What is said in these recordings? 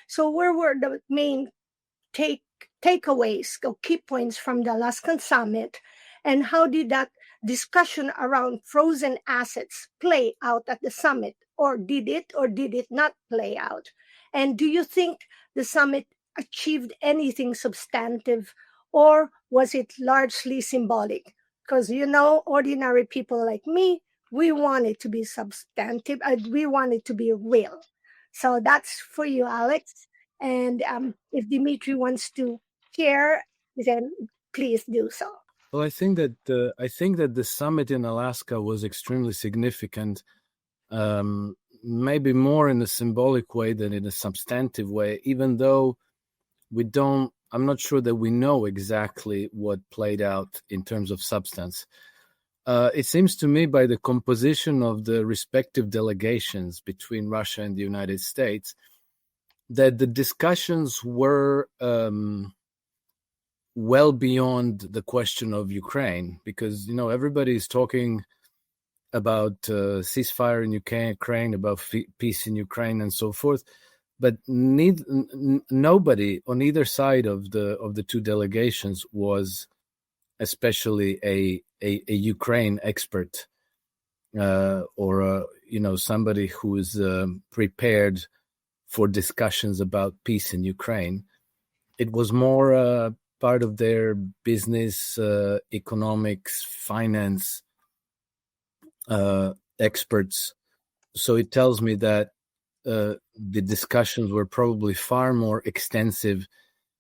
So where were the main takeaways or key points from the Alaskan summit, and how did that discussion around frozen assets play out at the summit, or did it not play out? And do you think the summit achieved anything substantive, or was it largely symbolic? Because ordinary people like me, we want it to be substantive, we want it to be real. So that's for you, Alex. And if Dimitri wants to share, then please do so. Well, I think that the summit in Alaska was extremely significant, maybe more in a symbolic way than in a substantive way. Even though I'm not sure that we know exactly what played out in terms of substance. It seems to me, by the composition of the respective delegations between Russia and the United States, that the discussions were well beyond the question of Ukraine, because everybody is talking about ceasefire in Ukraine, about peace in Ukraine, and so forth. But nobody on either side of the two delegations was especially a Ukraine expert, or somebody who is prepared for discussions about peace in Ukraine. It was more part of their business, economics, finance experts. So it tells me that the discussions were probably far more extensive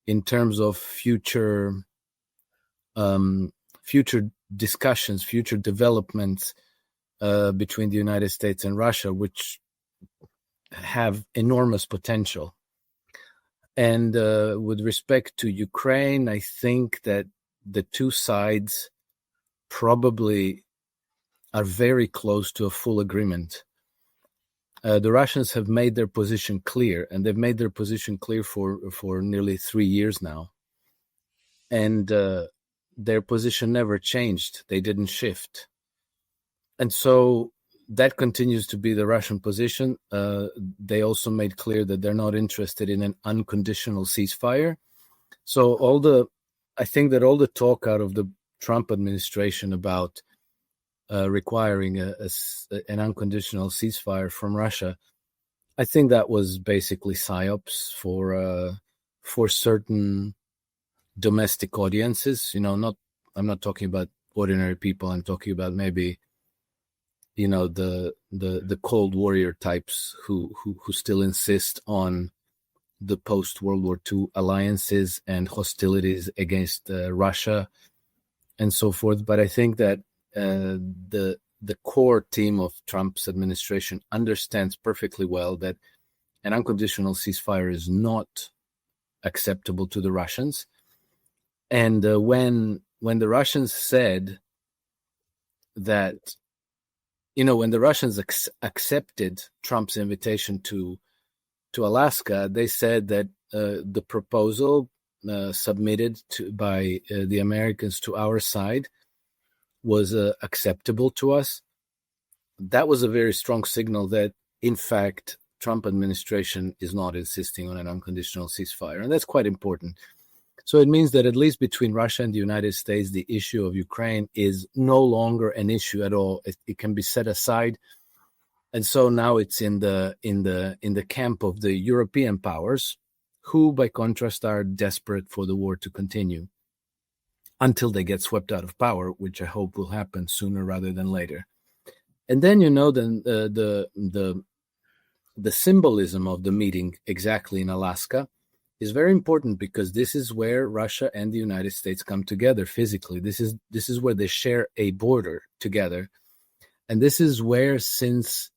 in terms of future discussions, future developments between the United States and Russia, which have enormous potential. And with respect to Ukraine, I think that the two sides probably are very close to a full agreement. The Russians have made their position clear, and they've made their position clear for nearly 3 years now. And their position never changed. They didn't shift. And so that continues to be the Russian position. They also made clear that they're not interested in an unconditional ceasefire. So I think that all the talk out of the Trump administration about requiring an unconditional ceasefire from Russia, I think that was basically psyops for certain domestic audiences. I'm not talking about ordinary people. I'm talking about maybe the Cold Warrior types who still insist on the post-World War II alliances and hostilities against Russia and so forth. But I think that the core team of Trump's administration understands perfectly well that an unconditional ceasefire is not acceptable to the Russians. And when the Russians said that, when the Russians accepted Trump's invitation to Alaska, they said that the proposal submitted by the Americans to our side was acceptable to us. That was a very strong signal that, in fact, Trump administration is not insisting on an unconditional ceasefire, and that's quite important. So it means that at least between Russia and the United States, the issue of Ukraine is no longer an issue at all. It can be set aside, and so now it's in the camp of the European powers, who, by contrast, are desperate for the war to continue until they get swept out of power, which I hope will happen sooner rather than later. And then the symbolism of the meeting exactly in Alaska is very important, because this is where Russia and the United States come together physically. This is where they share a border together, and this is where, since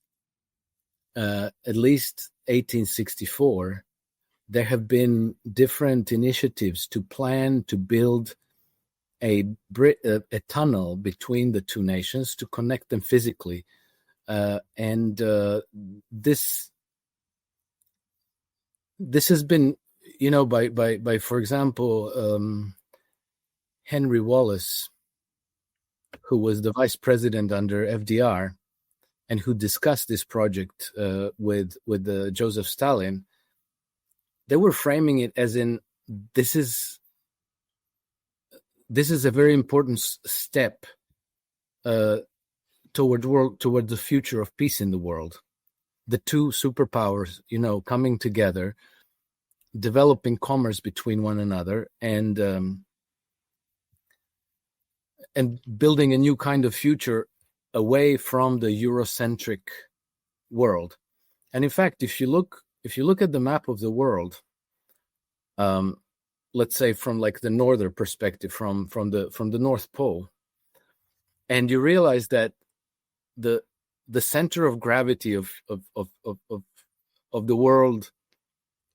at least 1864, there have been different initiatives to plan to build a tunnel between the two nations to connect them physically, and this has been, by for example, Henry Wallace, who was the vice president under FDR, and who discussed this project with Joseph Stalin. they were framing it as in this is a very important step toward the future of peace in the world. The two superpowers, coming together, developing commerce between one another, and building a new kind of future away from the Eurocentric world. And in fact, if you look at the map of the world, let's say from like the northern perspective, from the North Pole, and you realize that the center of gravity of the world,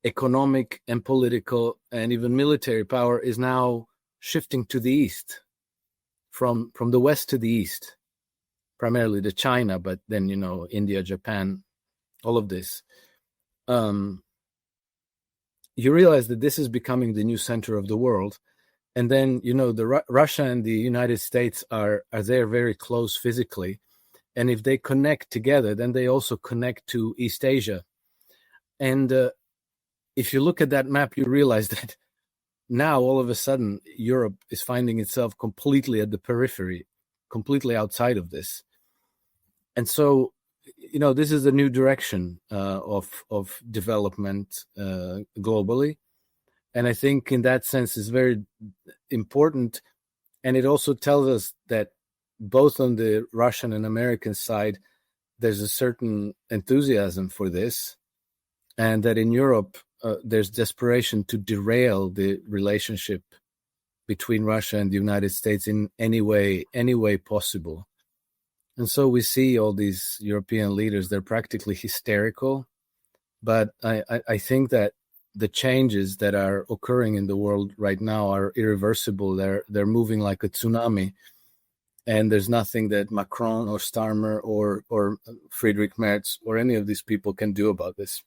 economic and political and even military power, is now shifting to the east, from the west to the east, primarily to China, but then India, Japan, all of this. You realize that this is becoming the new center of the world. And then, Russia and the United States are there very close physically. And if they connect together, then they also connect to East Asia. And if you look at that map, you realize that now all of a sudden Europe is finding itself completely at the periphery, completely outside of this. And so, this is a new direction of development globally. And I think in that sense is very important. And it also tells us that both on the Russian and American side, there's a certain enthusiasm for this. And that in Europe, there's desperation to derail the relationship between Russia and the United States in any way possible. And so we see all these European leaders, they're practically hysterical. But I think that the changes that are occurring in the world right now are irreversible. They're moving like a tsunami. And there's nothing that Macron or Starmer or Friedrich Merz or any of these people can do about this.